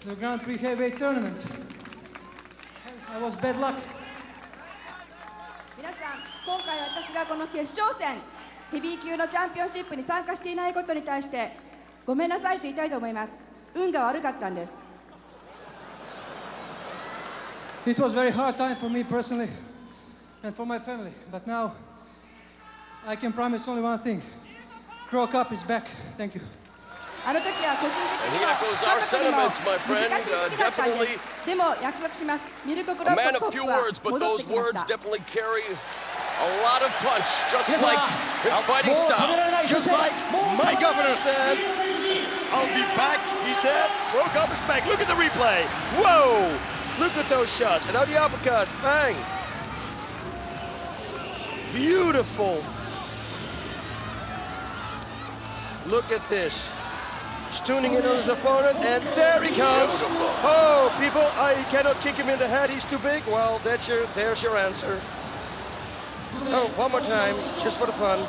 the Grand Prix heavyweight tournament. I was bad luck. 皆さん、今回私がこの決勝戦、ヘビー級のチャンピオンシップに参加していないことに対してごめんなさいと言いたいと思います。運が悪かったんです。It was a very hard time for me personally and for my family, but now I can promise only one thing. Crow Cup is back. Thank you. あの時は個人的にも家族にも難しい時だったんです。でも約束します。ミルコ・クロップ・ポップは戻ってきました。A lot of punch, just like his fighting style. Just like my governor said. I'll be back, he said. Crow Cup is back. Look at the replay. Whoa! Look at those shots. And now the uppercuts. Bang! Beautiful. Look at this. He's tuning in on his opponent, and there he comes. Oh, people, I cannot kick him in the head. He's too big. Well, there's your answer. Oh, one more time, just for the fun.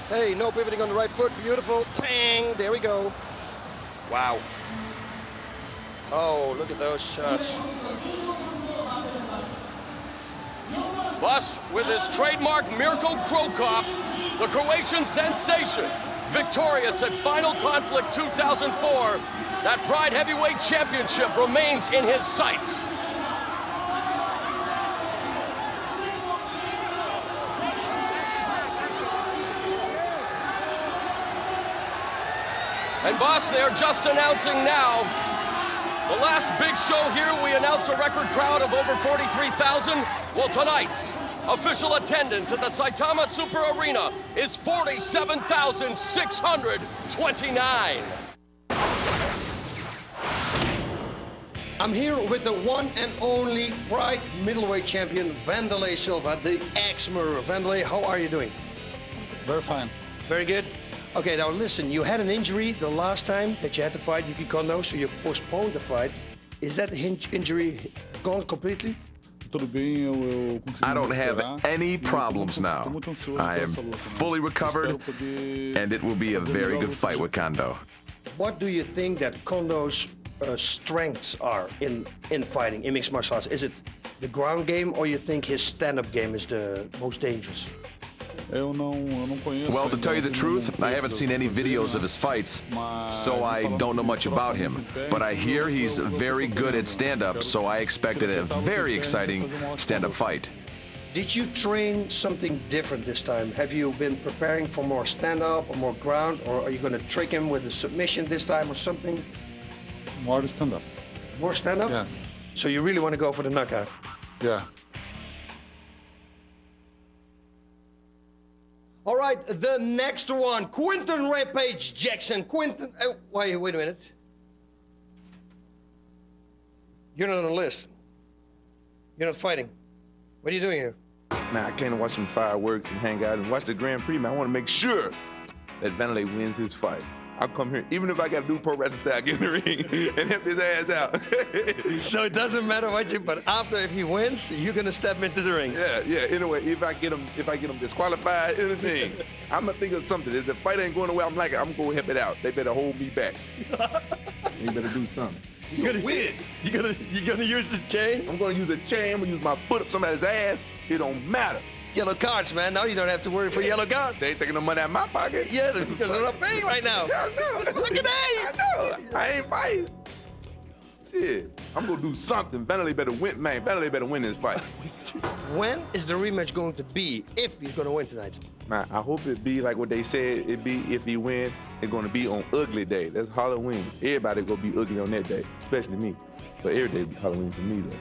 Hey, no pivoting on the right foot. Beautiful. Bang! There we go. Wow. Oh, look at those shots. Bus with his trademark Mirko Krokop, the Croatian sensation, victorious at Final Conflict 2004. That Pride Heavyweight Championship remains in his sights. And boss, they're just announcing now. The last big show here, we announced a record crowd of over 43,000. Well, tonight's official attendance at the Saitama Super Arena is 47,629. I'm here with the one and only Pride middleweight champion, Wanderlei Silva, the ex-MURILO. Wanderlei, how are you doing? Very fine. Very good. Okay, now listen, you had an injury the last time that you had to fight Yuki Kondo, so you postponed the fight. Is that injury gone completely? I don't have any problems now. I am fully recovered, and it will be a very good fight with Kondo. What do you think that Kondo's strengths are in fighting, in mixed martial arts? Is it the ground game, or you think his stand-up game is the most dangerous? Well, to tell you the truth, I haven't seen any videos of his fights, so I don't know much about him. But I hear he's very good at stand-up, so I expected a very exciting stand-up fight. Did you train something different this time? Have you been preparing for more stand-up or more ground, or are you going to trick him with a submission this time or something? More stand-up. More stand-up? Yeah. So you really want to go for the knockout? Yeah. All right, the next one, Quinton Rampage Jackson. Quinton, wait a minute. You're not on the list. You're not fighting. What are you doing here? Man, I came to watch some fireworks and hang out and watch the Grand Prix, man. I want to make sure that Wanderlei wins his fight. I'll come here, even if I got to do pro wrestling style, get in the ring and help his ass out. So it doesn't matter what you, but after if he wins, you're gonna step into the ring. Yeah. Anyway, if I get him disqualified, anything, I'm gonna think of something. If the fight ain't going away, I'm gonna help it out. They better hold me back. They better do something. You're gonna win. You're gonna use the chain? I'm gonna use a chain. I'm gonna use my foot up somebody's ass. It don't matter. Yellow cards, man. Now you don't have to worry for yellow cards. They ain't taking no money out of my pocket. Yeah, because they're not paying right now. Yeah, I know. Look at that. I know. I ain't fighting. Shit. I'm gonna do something. Wanderlei better win, man. Wanderlei better win this fight. When is the rematch going to be, if he's gonna win tonight? Man, I hope it be like what they said it be. If he win, it's gonna be on Ugly Day. That's Halloween. Everybody gonna be ugly on that day, especially me. But every day be Halloween for me, though.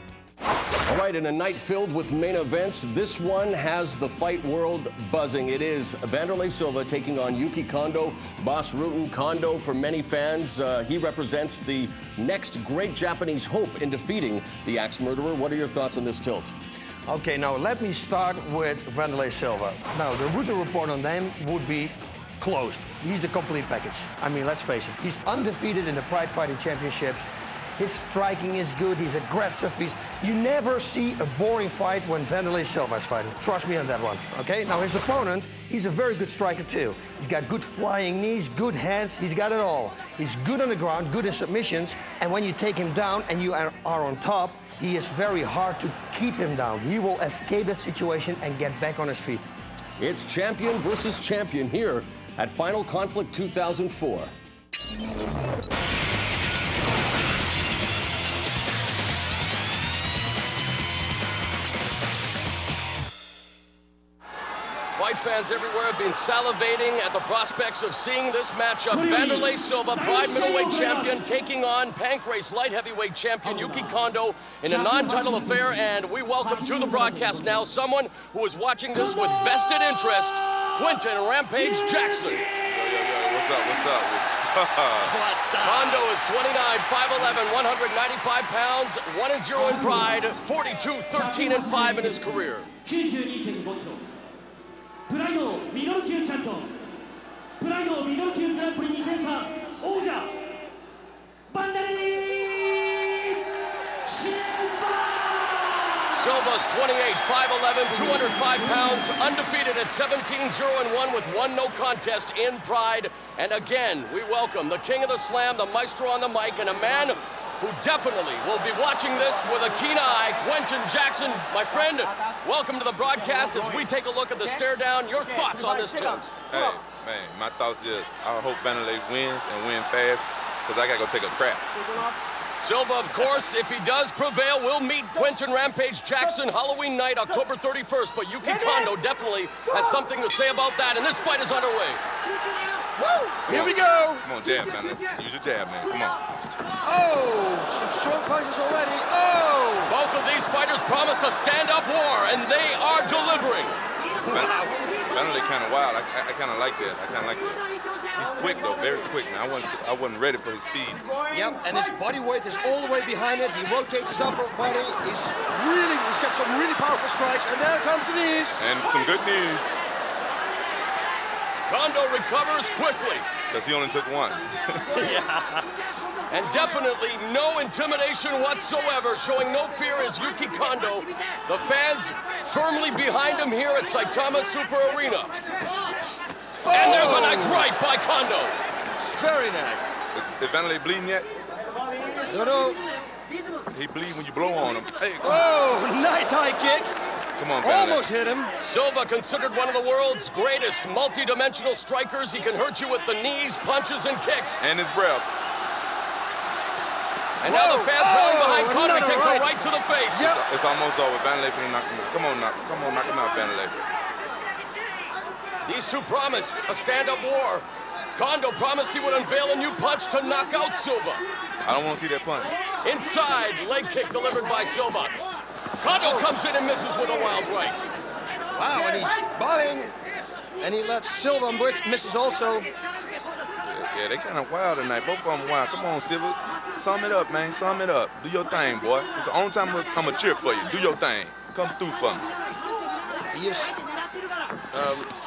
All right, in a night filled with main events, this one has the fight world buzzing. It is Wanderlei Silva taking on Yuki Kondo. Boss Rutan Kondo, for many fans, he represents the next great Japanese hope in defeating the axe murderer. What are your thoughts on this tilt? Okay, now let me start with Wanderlei Silva. Now, the Rutan report on them would be closed. He's the complete package. I mean, let's face it. He's undefeated in the Pride Fighting Championships. His striking is good. He's aggressive. You never see a boring fight when Wanderlei Silva is fighting. Trust me on that one. Okay. Now his opponent, he's a very good striker too. He's got good flying knees, good hands. He's got it all. He's good on the ground, good in submissions. And when you take him down and you are on top, he is very hard to keep him down. He will escape that situation and get back on his feet. It's champion versus champion here at Final Conflict 2004. Fight fans everywhere have been salivating at the prospects of seeing this matchup. Wanderlei Silva, Pride middleweight champion, taking on Pancrase light heavyweight champion Yuki Kondo in a non-title affair. And we welcome to the broadcast now someone who is watching this with vested interest, Quinton Rampage Jackson. What's up? Kondo is 29, 5'11", 195 pounds, 1-0 in Pride, 42, 13-5 in his career. プライドミドル級チャンピオンプライドミドル級グランプリ2003王者バンダリー・シルバー Silva's 28, 5'11", 205 pounds, undefeated at 17-0-1 with one no contest in Pride. And again, we welcome the king of the slam, the maestro on the mic, and a man who definitely will be watching this with a keen eye, Quinton Jackson. My friend, welcome to the broadcast as we take a look at the stare down. Your thoughts on this tilt? Hey, man, my thoughts is I hope Wanderlei wins and win fast because I got to go take a crap. Silva, of course, if he does prevail, will meet Quinton Rampage Jackson Halloween night, October 31st. But Yuki Kondo definitely has something to say about that, and this fight is underway. Woo! Here we go! Come on, jab, man. Use your jab, man. Come on. Oh, some strong punches already. Oh! Both of these fighters promised a stand-up war, and they are delivering. Wanderlei kind of wild. I kind of like that. He's quick, though, very quick. Now, I wasn't ready for his speed. Yep, and his body weight is all the way behind it. He rotates his upper body. He's got some really powerful strikes, and there comes the knees. And some good knees. Kondo recovers quickly. Because he only took one. Yeah. And definitely no intimidation whatsoever, showing no fear is Yuki Kondo. The fans firmly behind him here at Saitama Super Arena. And there's a nice right by Kondo. Very nice. Is Wanderlei bleeding yet? No. He bleeds when you blow on him. Hey, oh, nice high kick. Come on, Wanderlei. Almost hit him. Silva, considered one of the world's greatest multi-dimensional strikers. He can hurt you with the knees, punches, and kicks. And his breath. And now the fans rallying behind Kondo. He takes a right to the face. Yep. It's almost over. Wanderlei finna knock him out. Come on, knock him out, Wanderlei. These two promised a stand-up war. Kondo promised he would unveil a new punch to knock out Silva. I don't want to see that punch. Inside, leg kick delivered by Silva. Kondo comes in and misses with a wild right. Wow, and he's bobbing. And he lets Silva misses also. Yeah, they kind of wild tonight. Both of them wild. Come on, Silva. Sum it up, man. Sum it up. Do your thing, boy. It's the only time I'm going to cheer for you. Do your thing. Come through for me.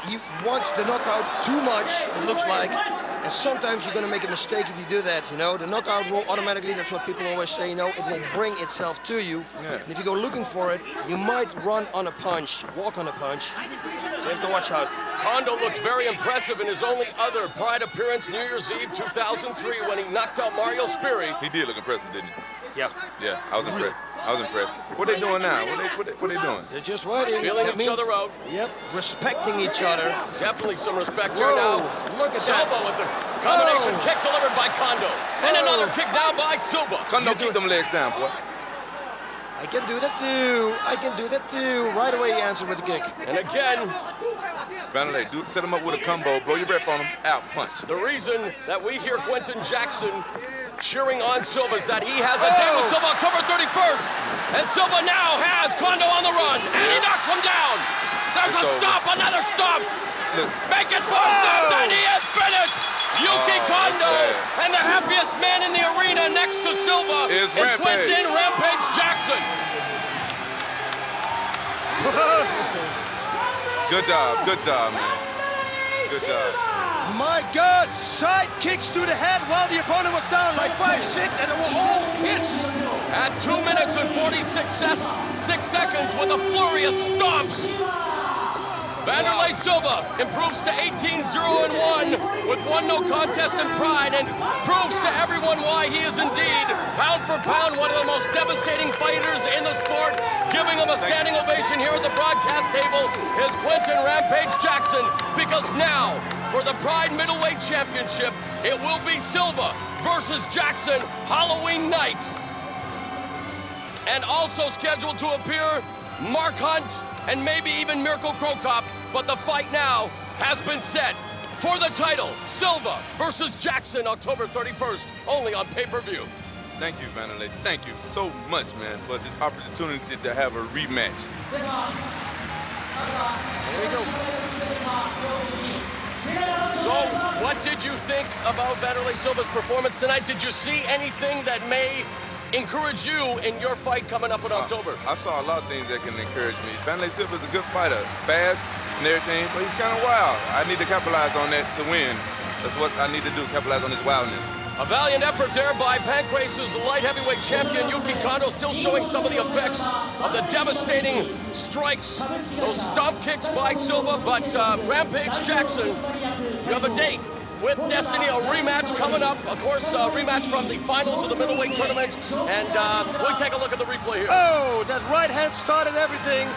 He wants the knockout too much, it looks like. And sometimes you're going to make a mistake if you do that, you know. The knockout will automatically, that's what people always say, you know, it will bring itself to you. Yeah. And if you go looking for it, you might run on a punch, walk on a punch. So you have to watch out. Kondo looked very impressive in his only other Pride appearance, New Year's Eve 2003, when he knocked out Mario Spiri. He did look impressive, didn't he? Yeah. Yeah, I was impressed. What they doing now? What they doing? They're just waiting. Feeling each other out. Yep, respecting each other. Definitely some respect here now. Look at Silva that. with the combination kick delivered by Kondo. And another kick now by Silva. Kondo, keep them legs down, boy. I can do that too. Right away he answered with a kick. And again, Wanderlei, set him up with a combo, blow your breath on him, out, punch. the reason that we hear Quinton Jackson cheering on Silva is that he has a date with Silva October 31st. And Silva now has Kondo on the run. And he knocks him down. There's a stop, another stop. Look. Make it four stopped, and he is finished. Yuki Kondo, and the happiest man in the arena next to Silva is Quinton Rampage Jackson. Good job, man. Good job. My God, side kicks to the head while the opponent was down like 5-6, and it was all hits 6 seconds with a flurry of stomps. Vanderlei Silva improves to 18-0-1 with 1-0 contest in pride and proves to everyone why he is indeed, pound for pound, one of the most devastating fighters in the sport. Giving him a standing ovation here at the broadcast table is Quinton Rampage Jackson, because now, for the Pride Middleweight Championship, it will be Silva versus Jackson Halloween night. And also scheduled to appear Mark Hunt and maybe even MIRKO Krokop, but the fight now has been set for the title. Silva versus Jackson, October 31st, only on pay-per-view. Thank you, Vanderlei. Thank you so much, man, for this opportunity to have a rematch. There we go. So, what did you think about Vanderlei Silva's performance tonight? Did you see anything that may encourage you in your fight coming up in October? I saw a lot of things that can encourage me. Vanderlei Silva's a good fighter, fast and everything, but he's kind of wild. I need to capitalize on that to win. That's what I need to do, capitalize on his wildness. A valiant effort there by Pancrace's light heavyweight champion, Yuki Kondo, still showing some of the effects of the devastating strikes, those stomp kicks by Silva, but Rampage Jackson, you have a date with Destiny, a rematch coming up. Of course, a rematch from the finals of the middleweight tournament, and we'll take a look at the replay here. Oh, that right hand started everything.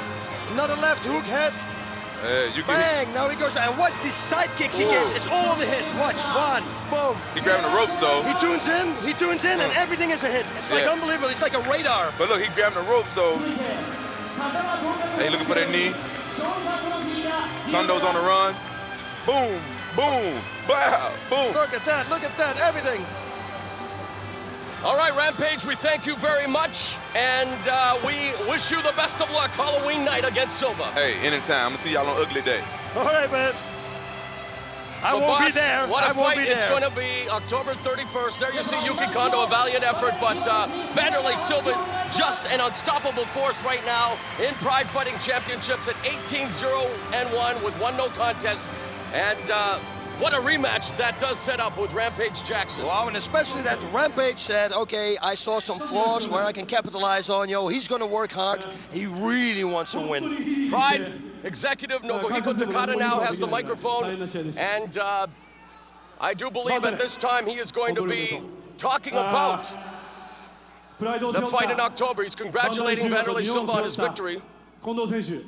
Another left hook head. Bang! Now he goes down. And watch these side kicks he gives. It's all the hit. Watch. One. Boom. He's grabbing the ropes, though. He tunes in, and everything is a hit. It's like unbelievable. It's like a radar. But look, he's grabbing the ropes, though. Hey, looking for that knee. Kondo's on the run. Boom. Boom. Wow. Boom. Look at that. Everything. All right, Rampage, we thank you very much, and we wish you the best of luck Halloween night against Silva. Hey, anytime. I'm gonna see y'all on Ugly Day. All right, man. I won't be there. What a fight it's going to be, October 31st. There you see Yuki Kondo, a valiant effort, but Vanderlei Silva, just an unstoppable force right now in Pride Fighting Championships at 18-0-1 with 1-0 contest. And what a rematch that does set up with Rampage Jackson. Wow, and especially that Rampage said, okay, I saw some flaws where I can capitalize on. He's going to work hard. He really wants to win. Pride executive Nobuhiko Takada now has the microphone, and I do believe at this time he is going to be talking about the fight in October. He's congratulating Vanderlei Silva on his victory. 近藤選手、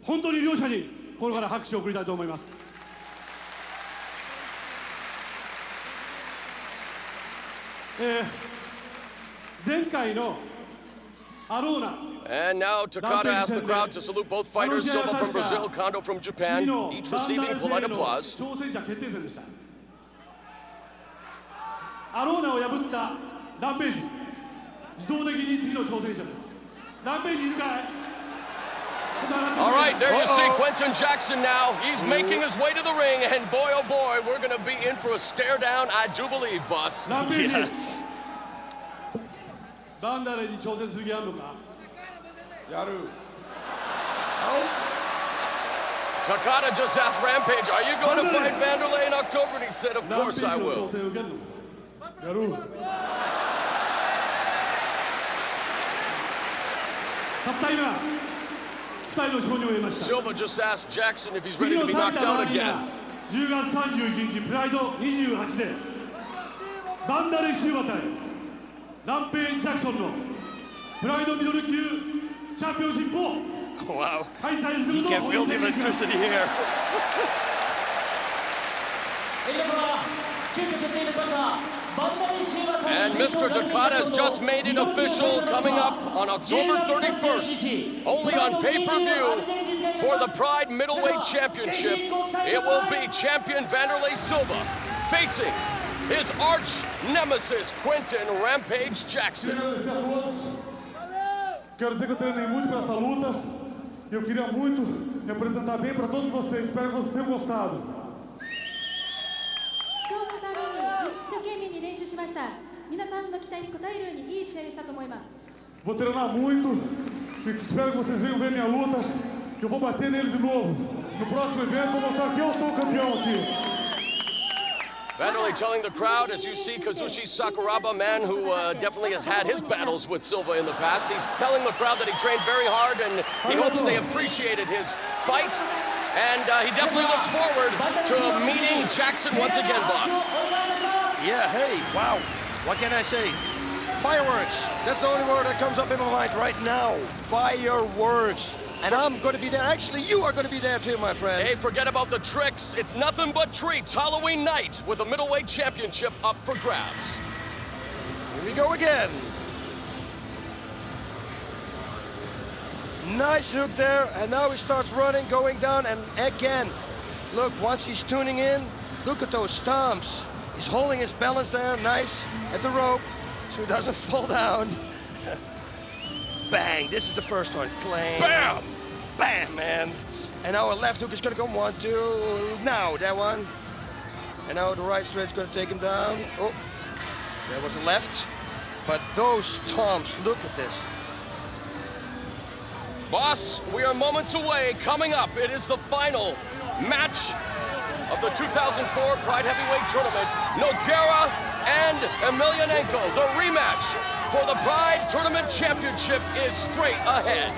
本当に両者に心から拍手を送りたいと思います。前回のアローナ And now Takada asks the crowd to salute both fighters, Silva from Brazil, Kondo from Japan, each receiving polite applause. 挑戦者決定戦でした。アローナを破ったランページ、自動的に次の挑戦者です。ランページいるかい？ All right, there you see Quinton Jackson now. He's making his way to the ring, and boy, oh boy, we're going to be in for a stare down, I do believe, boss. Yes. バンダレーに挑戦する気あるのか？やる。Takada just asked Rampage, are you going to fight Vanderlei in October? And he said, of course I will. やる。たった今。Silva just asked Jackson if he's ready to be knocked out again. 10月31日プライド28でバンダレーシューバ対ランページ・ジャクソンのプライドミドル級チャンピオンシップを開催することをお願いします。And Mr. Takada has just made it official, coming up on October 31st, only on pay-per-view for the Pride Middleweight Championship. It will be champion Vanderlei Silva facing his arch nemesis, Quinton Rampage Jackson. Quero dizer que eu treinei muito para essa luta e eu queria muito representar bem para todos vocês. Espero que vocês tenham gostado. 今日のために一生懸命に練習しました。皆さんの期待に応えるようにいい試合をしたと思います。 Vou treinar muito e espero que vocês venham ver minha luta, que eu vou bater nele de novo. No próximo evento vou mostrar que eu sou o campeão aqui. Vanderlei telling the crowd, as you see Kazushi Sakuraba, a man who definitely has had his battles with Silva in the past, he's telling the crowd that he trained very hard and he hopes they appreciated his fight. And he definitely looks forward to meeting Jackson once again, boss. Yeah, hey, wow. What can I say? Fireworks. That's the only word that comes up in my mind right now. Fireworks. And I'm going to be there. Actually, you are going to be there too, my friend. Hey, forget about the tricks. It's nothing but treats. Halloween night with the middleweight championship up for grabs. Here we go again. Nice hook there, and now he starts running, going down, and again, look, once he's tuning in, look at those stomps. He's holding his balance there, nice, at the rope, so he doesn't fall down. Bang, this is the first one, clang. Bam! Bam, man. And now a left hook is gonna go 1, 2, now that one. And now the right straight is gonna take him down. Oh, there was a left. But those stomps, look at this. Boss, we are moments away. Coming up, it is the final match of the 2004 Pride Heavyweight Tournament. Nogueira and Emelianenko. The rematch for the Pride Tournament Championship is straight ahead.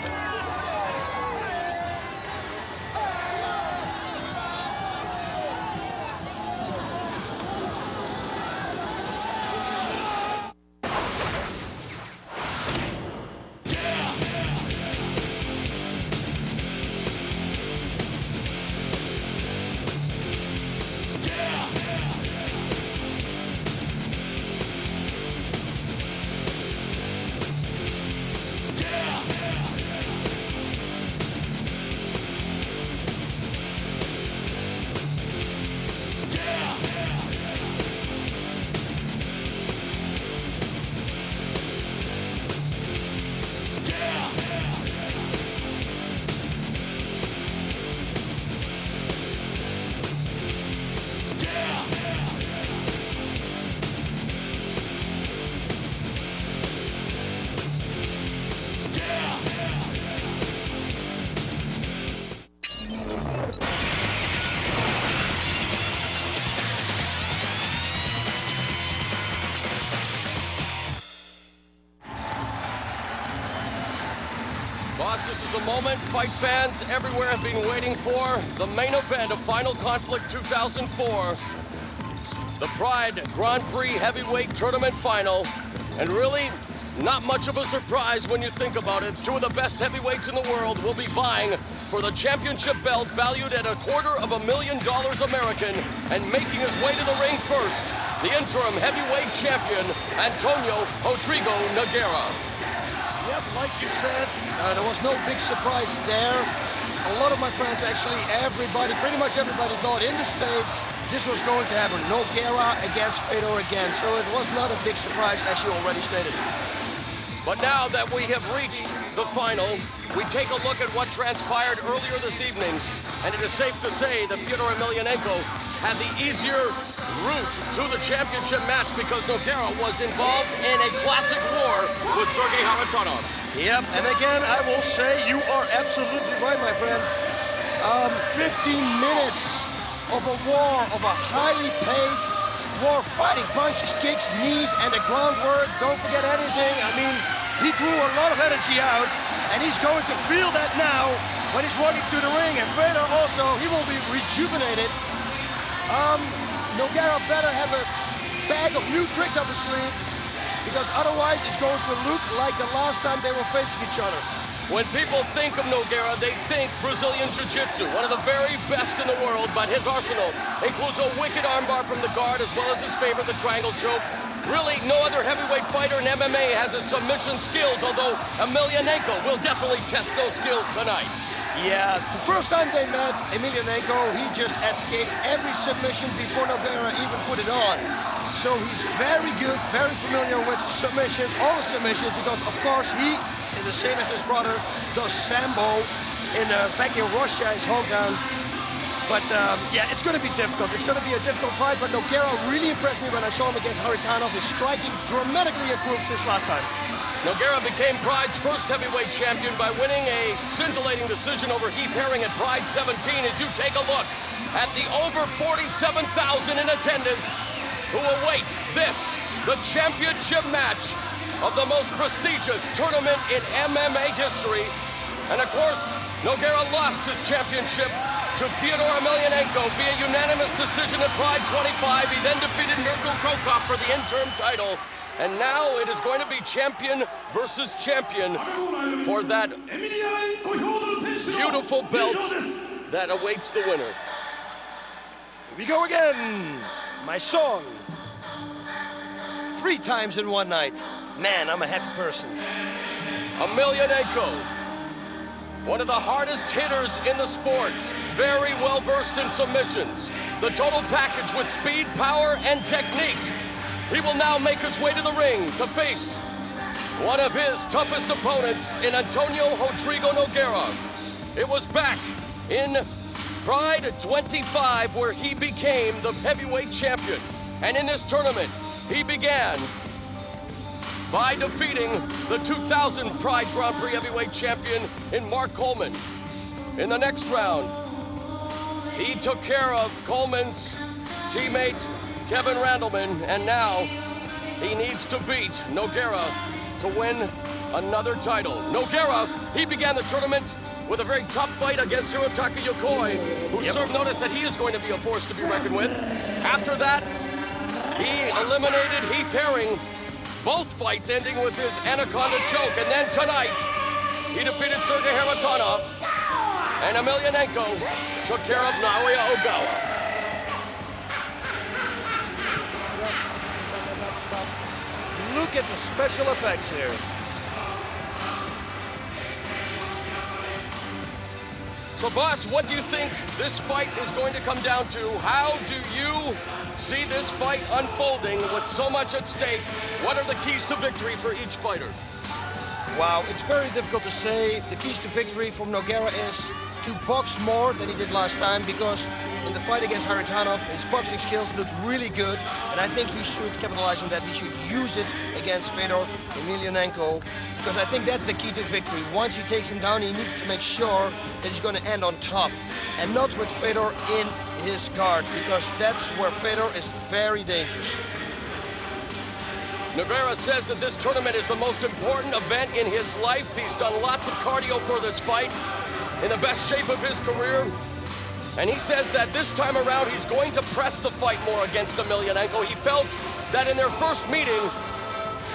Boss, this is a moment fight fans everywhere have been waiting for. The main event of Final Conflict 2004. The Pride Grand Prix Heavyweight Tournament Final. And really, not much of a surprise when you think about it. Two of the best heavyweights in the world will be vying for the championship belt valued at $250,000 American. And making his way to the ring first, the interim heavyweight champion, Antonio Rodrigo Nogueira. Yep, like you said, there was no big surprise there. A lot of my friends, actually everybody, pretty much everybody thought in the States this was going to happen. Nogueira against FEDOR again, so it was not a big surprise as you already stated. But now that we have reached the final, we take a look at what transpired earlier this evening, and it is safe to say that Fyodor Emelianenko had the easier route to the championship match because Nogueira was involved in a classic war with SERGEI KHARITONOV. Yep, and again, I will say you are absolutely right, my friend. 15 minutes of a war, of a highly paced war, fighting punches, kicks, knees, and the groundwork. Don't forget anything. I mean, he drew a lot of energy out, and he's going to feel that now when he's walking through the ring. And FEDOR also, he will be rejuvenated. Nogueira better have a bag of new tricks up his sleeve, because otherwise it's going to look like the last time they were facing each other. When people think of Nogueira, they think Brazilian Jiu-Jitsu, one of the very best in the world, but his arsenal includes a wicked armbar from the guard as well as his favorite, the triangle choke. Really, no other heavyweight fighter in MMA has his submission skills, although Emelianenko will definitely test those skills tonight. Yeah, the first time they met, Emelianenko, he just escaped every submission before Nogueira even put it on. So he's very good, very familiar with submissions, all the submissions, because of course he is the same as his brother, does Sambo back in Russia, his hometown. But yeah, it's going to be difficult. It's going to be a difficult fight, but Nogueira really impressed me when I saw him against KHARITONOV. His striking dramatically improved since last time. Nogueira became Pride's first heavyweight champion by winning a scintillating decision over Heath Herring at Pride 17. As you take a look at the over 47,000 in attendance, who await this, the championship match of the most prestigious tournament in MMA history. And of course, Nogueira lost his championship to FEDOR Emelianenko via unanimous decision at Pride 25. He then defeated MIRKO for the interim title. And now it is going to be champion versus champion for that beautiful belt that awaits the winner. Here we go again. My song. 3 times in one night. Man, I'm a happy person. Emelianenko, one of the hardest hitters in the sport. Very well versed in submissions. The total package with speed, power, and technique. He will now make his way to the ring to face one of his toughest opponents in RODRIGO Nogueira. It was back in Pride 25 where he became the heavyweight champion. And in this tournament, he began by defeating the 2000 Pride Grand Prix heavyweight champion in Mark Coleman. In the next round, he took care of Coleman's teammate, Kevin Randleman, and now he needs to beat Nogueira to win another title. Nogueira, he began the tournament with a very tough fight against Hirotaka Yokoi, who served notice that he is going to be a force to be reckoned with. After that, he eliminated Heath Herring, both fights ending with his Anaconda choke. And then tonight, he defeated SERGEI and Emelianenko took care of NAOYA OGAWA. Look at the special effects here. So, boss, what do you think this fight is going to come down to? How do you see this fight unfolding with so much at stake? What are the keys to victory for each fighter? Wow, it's very difficult to say. The keys to victory from Nogueira is to box more than he did last time, because in the fight against KHARITONOV, his boxing skills looked really good, and I think he should capitalize on that. He should use it against FEDOR Emelianenko, because I think that's the key to victory. Once he takes him down, he needs to make sure that he's going to end on top, and not with FEDOR in his guard, because that's where FEDOR is very dangerous. Nogueira says that this tournament is the most important event in his life. He's done lots of cardio for this fight, in the best shape of his career. And he says that this time around, he's going to press the fight more against Emelianenko. He felt that in their first meeting,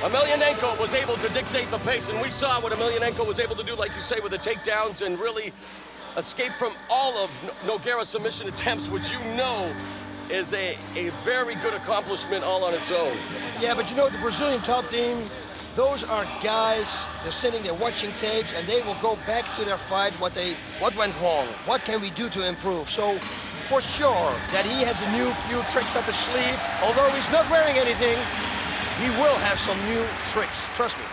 Emelianenko was able to dictate the pace, and we saw what Emelianenko was able to do, like you say, with the takedowns and really escape from all of Nogueira's submission attempts, which you know is a very good accomplishment all on its own. Yeah, but you know, the Brazilian top team, those are guys, they're sitting there watching tapes, and they will go back to their fight, what went wrong, what can we do to improve. So, for sure, that he has a few tricks up his sleeve. Although he's not wearing anything, he will have some new tricks, trust me.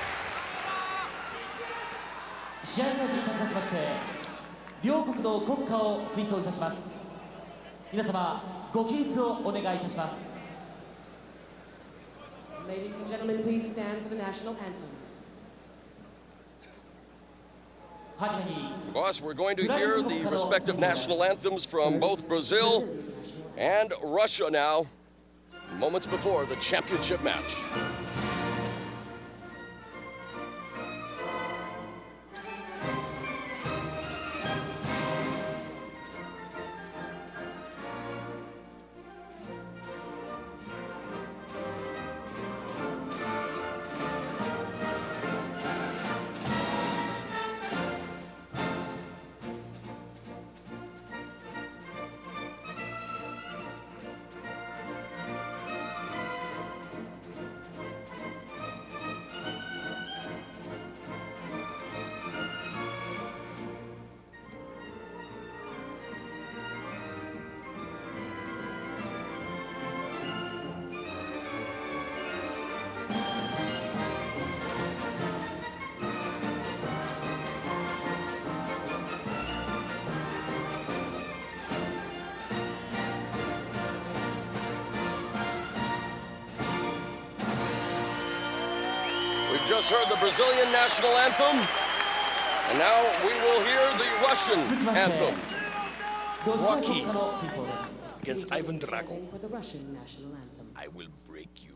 試合開始に先立ちまして、両国の国歌を吹奏いたします。皆様、ご起立をお願いいたします。 Ladies and gentlemen, please stand for the national anthems. Boss, we're going to hear the respective national anthems from both Brazil and Russia now, moments before the championship match. We've just heard the Brazilian national anthem, and now we will hear the Russian anthem. Rocky against Ivan Drago. For the Russian national anthem. I will break you.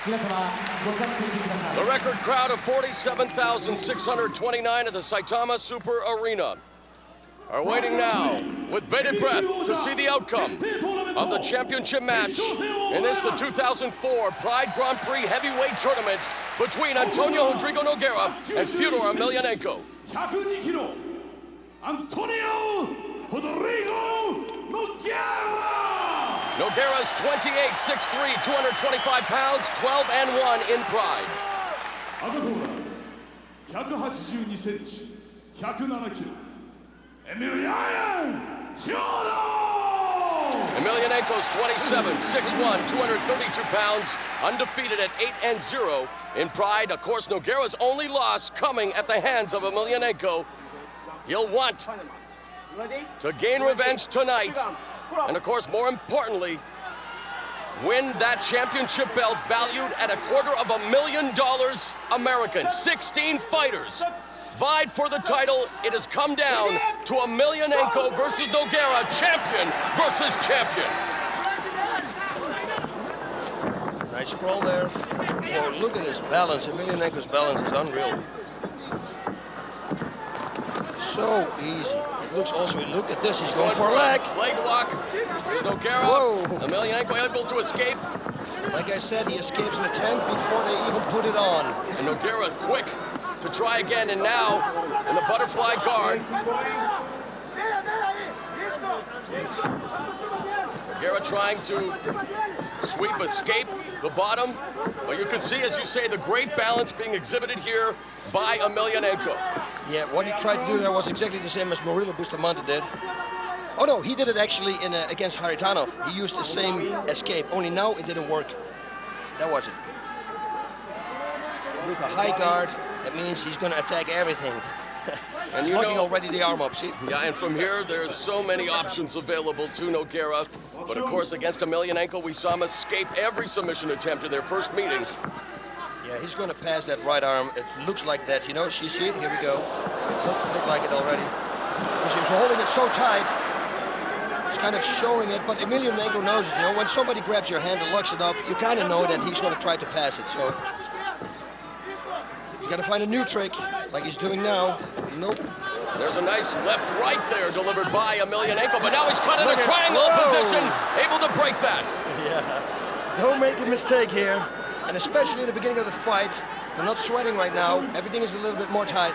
The record crowd of 47,629 at the Saitama Super Arena are waiting now with bated breath to see the outcome of the championship match in this, the 2004 Pride Grand Prix heavyweight tournament between Antonio Rodrigo Nogueira and FEDOR Emelianenko. 102 kilo, Antonio Rodrigo Nogueira! Nogueira's 28, 6'3", 225 pounds, 12-1 in Pride. 赤コーナー182センチ、107キロ、Emelianenko's 27, 6'1", 232 pounds, undefeated at 8-0 in Pride. Of course, Nogueira's only loss coming at the hands of Emelianenko. He'll want to gain revenge tonight, and of course, more importantly, win that championship belt valued at $250,000 American. 16 fighters vied for the title. It has come down to Emelianenko versus Nogueira, champion versus champion. Nice sprawl there. Oh, look at his balance. Emelianenko's balance is unreal. So easy. It looks also, look at this, he's going for a leg. Leg lock. There's Nogueira. Whoa. Emelianenko able to escape. Like I said, he escapes an attempt before they even put it on. And Nogueira quick to try again, and now in the butterfly guard. Nogueira trying to sweep, escape the bottom. But you can see, as you say, the great balance being exhibited here by Emelianenko. Yeah, what he tried to do there was exactly the same as MURILO Bustamante did. Oh no, he did it actually in against KHARITONOV. He used the same escape, only now it didn't work. That was it. With a high guard, that means he's going to attack everything. And he's locking already the arm up, see? Yeah, and from here, there's so many options available to Nogueira. But of course, against Emelianenko, we saw him escape every submission attempt in their first meeting. Yeah, he's going to pass that right arm. It looks like that, you know. See it? Here we go. Look like it already. Because he was holding it so tight. He's kind of showing it, but Emelianenko knows it, you know. When somebody grabs your hand and locks it up, you kind of know that he's going to try to pass it, so. He's got to find a new trick, like he's doing now. Nope. There's a nice left-right there delivered by Emelianenko, but now he's cut in a triangle position, able to break that. Yeah. Don't make a mistake here. And especially in the beginning of the fight, they're not sweating right now. Everything is a little bit more tight.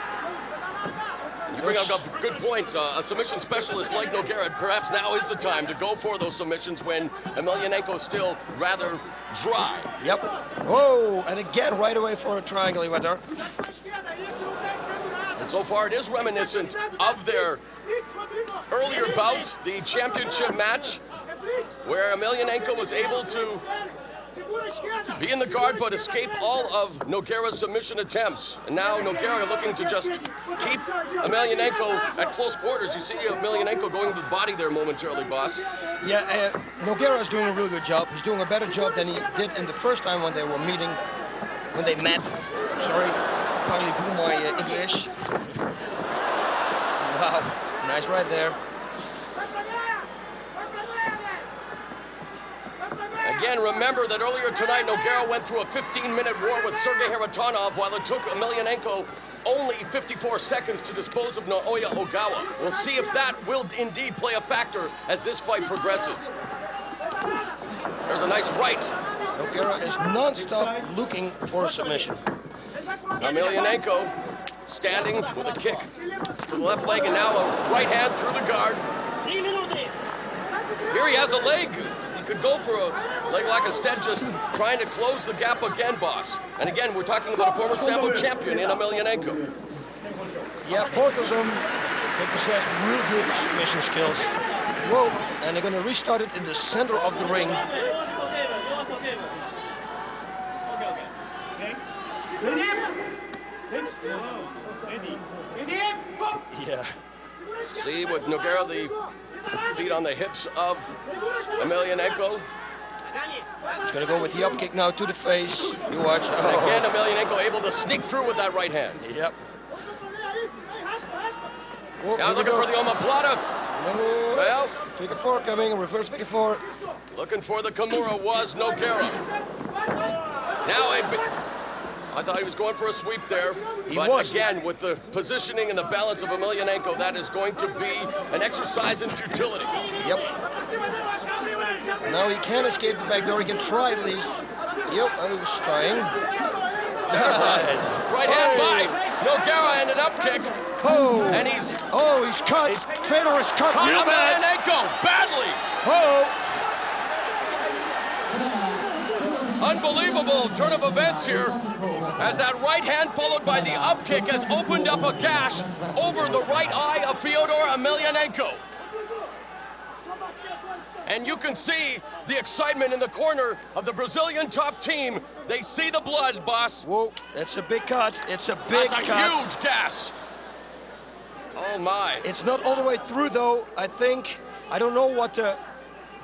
You bring up a good point. A submission specialist like Nogueira, perhaps now is the time to go for those submissions when Emelianenko's still rather dry. Yep. Oh, and again, right away for a triangle he went there. And so far it is reminiscent of their earlier bout, the championship match, where Emelianenko was able to be in the guard but escape all of Nogueira's submission attempts. And now Nogueira looking to just keep Emelianenko at close quarters. You see Emelianenko going to the body there momentarily, boss. Yeah, Nogueira is doing a really good job. He's doing a better job than he did in the first time when they were meeting, when they met. I'm sorry, parlez-vous my English. Wow, nice right there. Again, remember that earlier tonight, Nogueira went through a 15-minute war with Sergei KHARITONOV, while it took EMELIANENKO only 54 seconds to dispose of Naoya Ogawa. We'll see if that will indeed play a factor as this fight progresses. There's a nice right. Nogueira is non-stop looking for a submission. EMELIANENKO standing with a kick to the left leg, and now a right hand through the guard. Here he has a leg. He could go for a leg lock, instead just trying to close the gap again, boss. And again, we're talking about a former Sambo champion in EMELIANENKO. Yeah, both of them, they possess real good submission skills. Whoa, and they're gonna restart it in the center of the ring. Yeah. See, with Nogueira, the feet on the hips of EMELIANENKO. He's gonna go with the up kick now to the face. You watch. And again, EMELIANENKO able to sneak through with that right hand. Yep. Now looking for the omoplata. No. Well, figure four coming, reverse figure four. Looking for the Kimura was Nogueira. Now, I thought he was going for a sweep there. But again, with the positioning and the balance of EMELIANENKO, that is going to be an exercise in futility. Yep. Now he can't escape the back door. He can try at least. Yep, I was trying. Right hand by Nogueira and an up kick. Oh, and he's cut. Fedor is cut. Real bad. EMELIANENKO badly. Oh. Unbelievable turn of events here, as that right hand followed by the up kick has opened up a gash over the right eye of Fyodor Emelianenko. And you can see the excitement in the corner of the Brazilian top team. They see the blood, boss. Whoa, that's a big cut. It's a big cut. That's a huge gash. Oh my. It's not all the way through though, I think. I don't know what the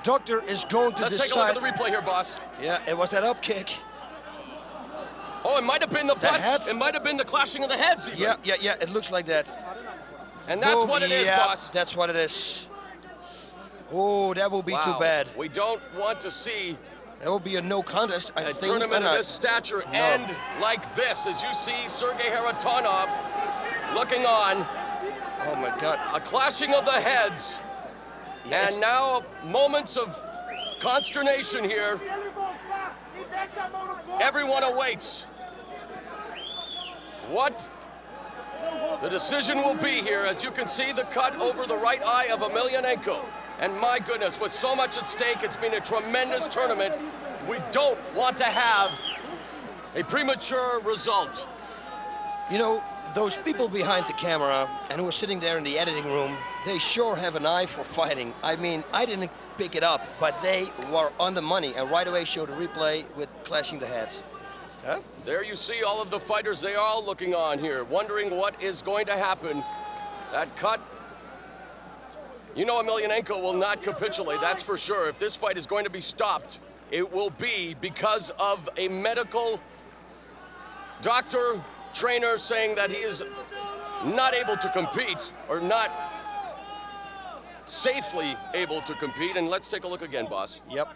doctor is going to decide. Let's take a look at the replay here, boss. Yeah, it was that up kick. Oh, it might have been the butts. It might have been the clashing of the heads even. Yeah, it looks like that. And that's what it is, boss. That's what it is. Oh, that will be too bad. We don't want to see that will be a no contest, I think. A tournament of this stature end like this, as you see Sergei KHARITONOV looking on. Oh my God. A clashing of the heads. Yes. And now moments of consternation here. Everyone awaits what the decision will be here, as you can see the cut over the right eye of Emelianenko. And my goodness, with so much at stake, it's been a tremendous tournament. We don't want to have a premature result. You know, those people behind the camera and who are sitting there in the editing room, they sure have an eye for fighting. I mean, I didn't pick it up, but they were on the money and right away showed a replay with clashing the heads. Huh? There you see all of the fighters. They are all looking on here, wondering what is going to happen. That cut. You know Emelianenko will not capitulate, that's for sure. If this fight is going to be stopped, it will be because of a medical doctor, trainer saying that he is not able to compete, or not safely able to compete. And let's take a look again, boss. Yep.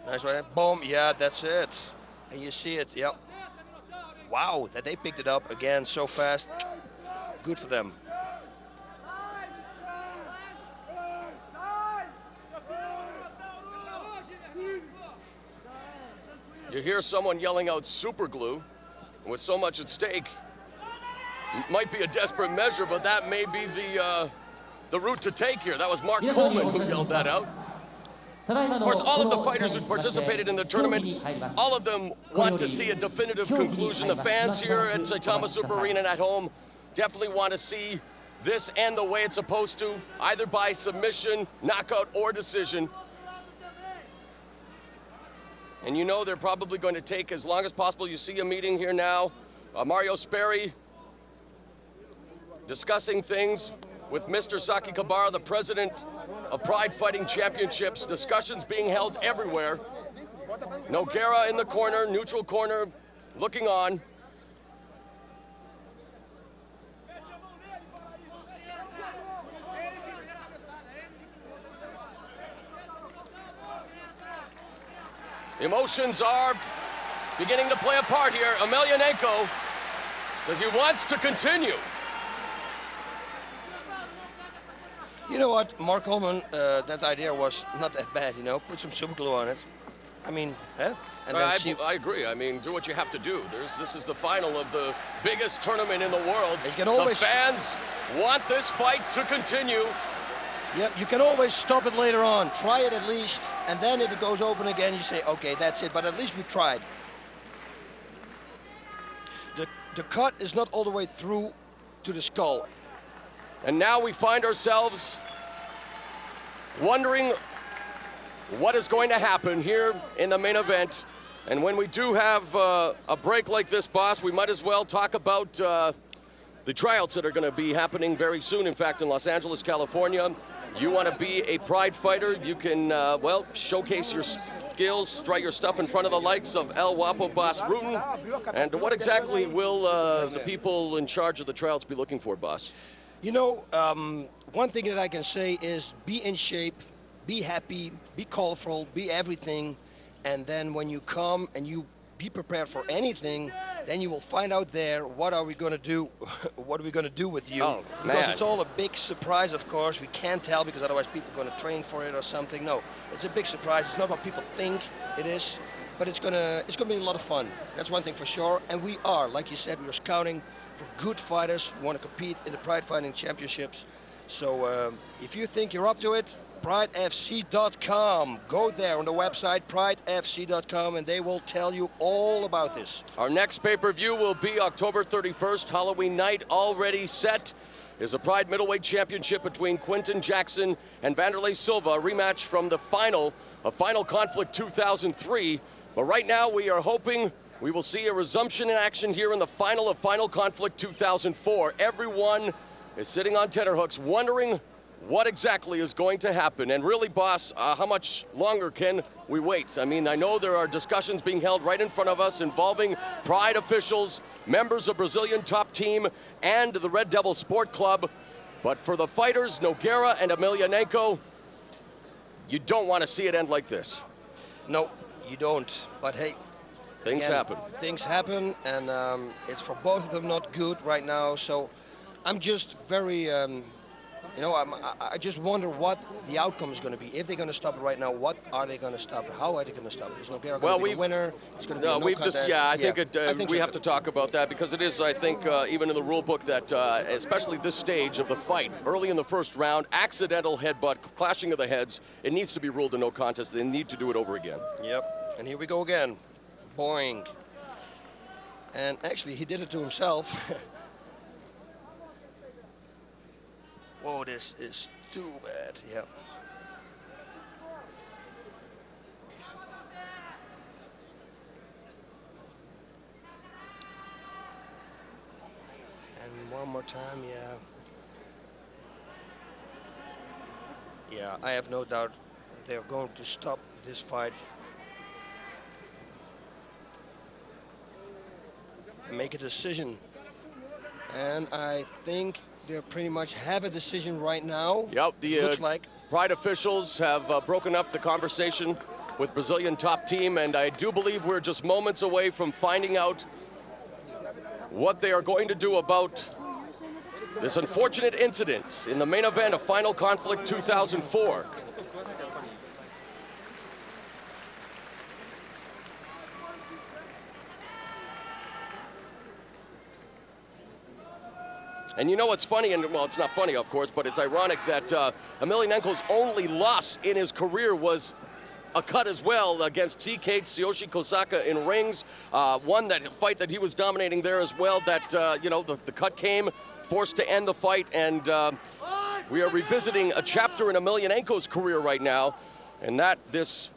Nice right. Boom. Yeah, that's it. And you see it. Yep. Wow, that they picked it up again so fast. Good for them. You hear someone yelling out super glue. With so much at stake, it might be a desperate measure, but that may be the route to take here. That was Mark Coleman who yelled that out. Of course, all of the fighters who participated in the tournament, all of them want to see a definitive conclusion. The fans here at Saitama Super Arena and at home definitely want to see this end the way it's supposed to, either by submission, knockout, or decision. And you know they're probably going to take as long as possible. You see a meeting here now. Mario Sperry discussing things with Mr. Saki Kabara, the president of Pride Fighting Championships. Discussions being held everywhere. Nogueira in the corner, neutral corner, looking on. Emotions are beginning to play a part here. Emelianenko says he wants to continue. You know what, Mark Holman, that idea was not that bad, you know. Put some super glue on it. I mean, huh? And then I agree. I mean, do what you have to do. This is the final of the biggest tournament in the world. You can always... The fans want this fight to continue. Yep, you can always stop it later on. Try it at least, and then if it goes open again, you say, okay, that's it, but at least we tried. The cut is not all the way through to the skull. And now we find ourselves wondering what is going to happen here in the main event. And when we do have a break like this, boss, we might as well talk about the tryouts that are going to be happening very soon. In fact, in Los Angeles, California. You want to be a pride fighter, you can, well, showcase your skills, try your stuff in front of the likes of El Guapo Boss Rutten. And what exactly will the people in charge of the tryouts be looking for, boss? You know, one thing that I can say is be in shape, be happy, be colorful, be everything. And then when you come and you be prepared for anything, then you will find out there what are we going to do, what are we going to do with you. Oh, because man. it's all a big surprise, of course. We can't tell because otherwise people are going to train for it or something. No, it's a big surprise. It's not what people think it is, but it's gonna be a lot of fun. That's one thing for sure. And we are, like you said, we are scouting for good fighters who want to compete in the Pride Fighting Championships. So if you think you're up to it, pridefc.com. Go there on the website, pridefc.com, and they will tell you all about this. Our next pay-per-view will be October 31st, Halloween night. Already set is a Pride Middleweight Championship between Quinton Jackson and Wanderlei Silva, a rematch from the final of Final Conflict 2003. But right now we are hoping we will see a resumption in action here in the final of Final Conflict 2004. Everyone is sitting on tenterhooks wondering what exactly is going to happen. And really, boss, how much longer can we wait? I mean, I know there are discussions being held right in front of us involving Pride officials, members of Brazilian top team, and the Red Devil Sport Club. But for the fighters, Nogueira and Emelianenko, you don't want to see it end like this. No, you don't. But hey, things happen. Things happen, and it's for both of them not good right now. So I'm just very... you know, I just wonder what the outcome is going to be. If they're going to stop it right now, what are they going to stop it? How are they going to stop it? Is Nogueira going to be the winner? It's going to be no contest. I think we have to talk about that because it is, I think, even in the rule book that, especially this stage of the fight, early in the first round, accidental headbutt, clashing of the heads, it needs to be ruled a no contest. They need to do it over again. Yep, and here we go again. Boing. And actually, he did it to himself. Whoa, this is too bad, yeah. And one more time, yeah. Yeah, I have no doubt that they're going to stop this fight and make a decision. And I think they pretty much have a decision right now. Yep, the looks like Pride officials have broken up the conversation with Brazilian top team, and I do believe we're just moments away from finding out what they are going to do about this unfortunate incident in the main event of Final Conflict 2004. And you know what's funny, and well, it's not funny, of course, but it's ironic that Emelianenko's only loss in his career was a cut as well against TK Tsuyoshi Kosaka in rings. Won that fight that he was dominating there as well, that, you know, the cut came, forced to end the fight, and we are revisiting a chapter in Emelianenko's career right now, and that this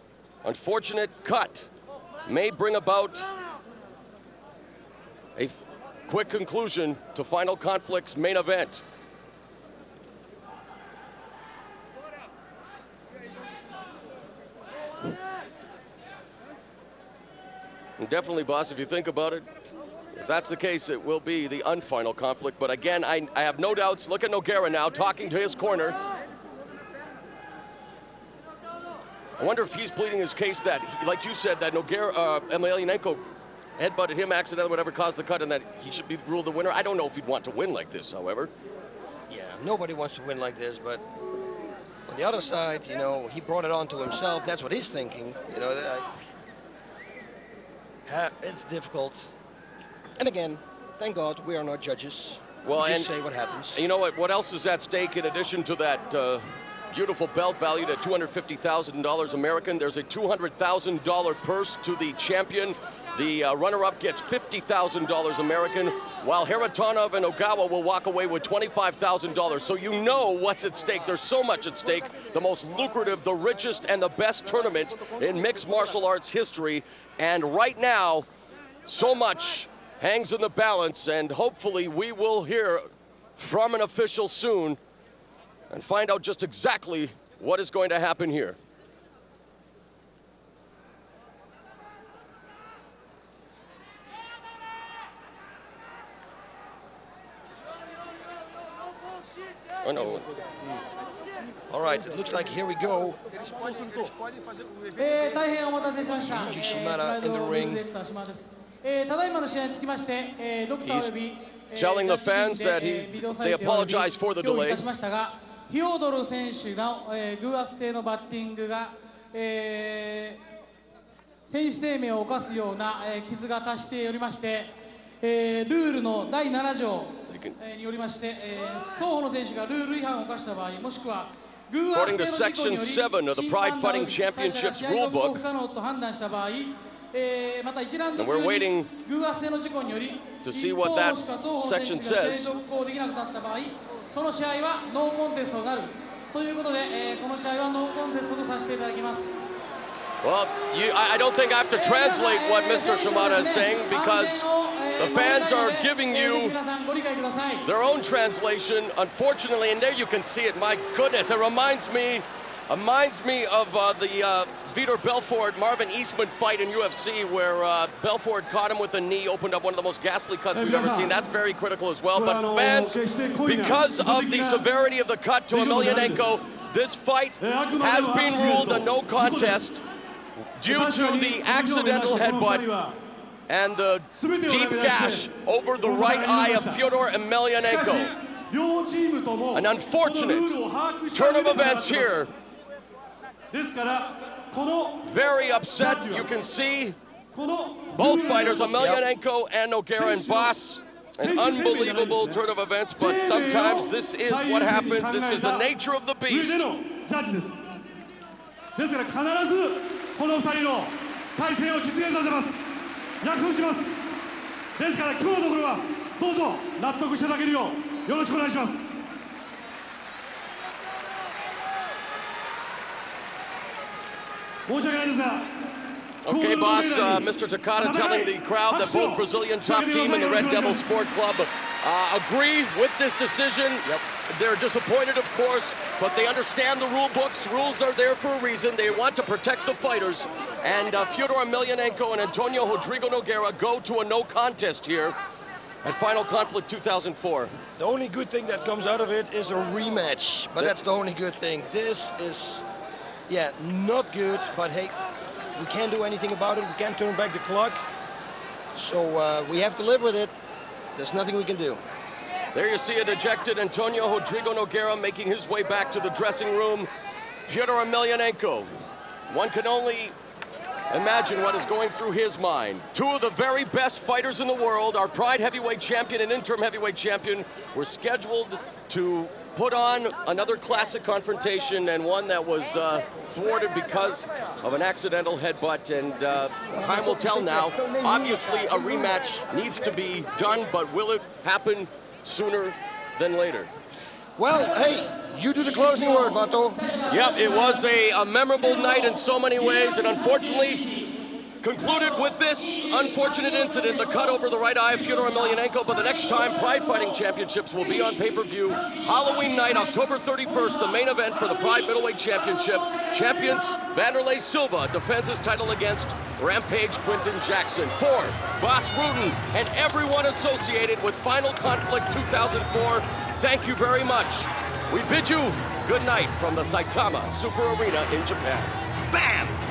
unfortunate cut may bring about a quick conclusion to Final Conflict's main event. And definitely, boss, if you think about it, if that's the case, it will be the unfinal conflict. But again, I have no doubts. Look at Nogueira now talking to his corner. I wonder if he's pleading his case that, like you said, that Emelianenko headbutted him accidentally, whatever caused the cut, and that he should be ruled the winner. I don't know if he'd want to win like this, however. Yeah, nobody wants to win like this, but on the other side, you know, he brought it on to himself. That's what he's thinking. You know, it's difficult. And again, thank God we are not judges. Well, we just say what happens. You know what else is at stake in addition to that beautiful belt valued at $250,000 American? There's a $200,000 purse to the champion. The runner-up gets $50,000 American, while KHARITONOV and OGAWA will walk away with $25,000. So you know what's at stake. There's so much at stake. The most lucrative, the richest, and the best tournament in mixed martial arts history. And right now, so much hangs in the balance, and hopefully we will hear from an official soon and find out just exactly what is going to happen here. Oh, no. All right, it looks like here we go. Yuji Shimada in the ring. He's telling the fans that they apologize for the delay. ヒョードル選手の偶発性のバッティングが選手生命を侵すような傷が達しておりまして、ルールの第7条によりまして、双方の選手がルール違反を犯した場合、もしくは偶発性の事故により審判の再試合続行不可能と判断した場合、また一ラウンド中に偶発性の事故により一方もしくは双方の選手が試合続行できなくなった場合、その試合はノーコンテストとなるということで、この試合はノーコンテストとさせていただきます。Well, I don't think I have to translate what Mr. Shimada is saying because the fans are giving you their own translation, unfortunately, and there you can see it. My goodness, it reminds me of the Vitor Belfort Marvin Eastman fight in UFC where Belfort caught him with a knee, opened up one of the most ghastly cuts we've ever seen. That's very critical as well. But fans, because of the severity of the cut to Emelianenko, this fight has been ruled a no contest due to the accidental headbutt and the deep gash over the right eye of Fyodor Emelianenko. An unfortunate turn of events here. Very upset, you can see both fighters, Emelianenko and Nogueira and Boss. An unbelievable turn of events, but sometimes this is what happens. This is the nature of the beast. ですから必ずこの2人の対戦を実現させます。約束します。ですから今日のところはどうぞ納得していただけるようよろしくお願いします。申し訳ないですが。Okay, boss, Mr. Takada telling the crowd that both Brazilian top team and the Red Devil Sport Club agree with this decision. Yep. They're disappointed, of course, but they understand the rule books. Rules are there for a reason. They want to protect the fighters. And Fyodor Emelianenko and Antonio Rodrigo Nogueira go to a no contest here at Final Conflict 2004. The only good thing that comes out of it is a rematch, but that's the only good thing. This is, yeah, not good, but hey, we can't do anything about it. We can't turn back the clock. So we have to live with it. There's nothing we can do. There you see a dejected Antonio Rodrigo Nogueira making his way back to the dressing room. Fyodor Emelianenko. One can only imagine what is going through his mind. Two of the very best fighters in the world, our Pride heavyweight champion and interim heavyweight champion, were scheduled to put on another classic confrontation, and one that was thwarted because of an accidental headbutt, and time will tell now. Obviously, a rematch needs to be done, but will it happen sooner than later? Well, hey, you do the closing word, Vato. Yep, it was a memorable night in so many ways, and unfortunately, concluded with this unfortunate incident, the cut over the right eye of Fyodor Emelianenko. But the next time Pride Fighting Championships will be on pay-per-view. Halloween night, October 31st, the main event for the Pride Middleweight Championship. Champions Vanderlei Silva defends his title against Rampage Quinton Jackson. For Bas Rutten and everyone associated with Final Conflict 2004, thank you very much. We bid you good night from the Saitama Super Arena in Japan. Bam!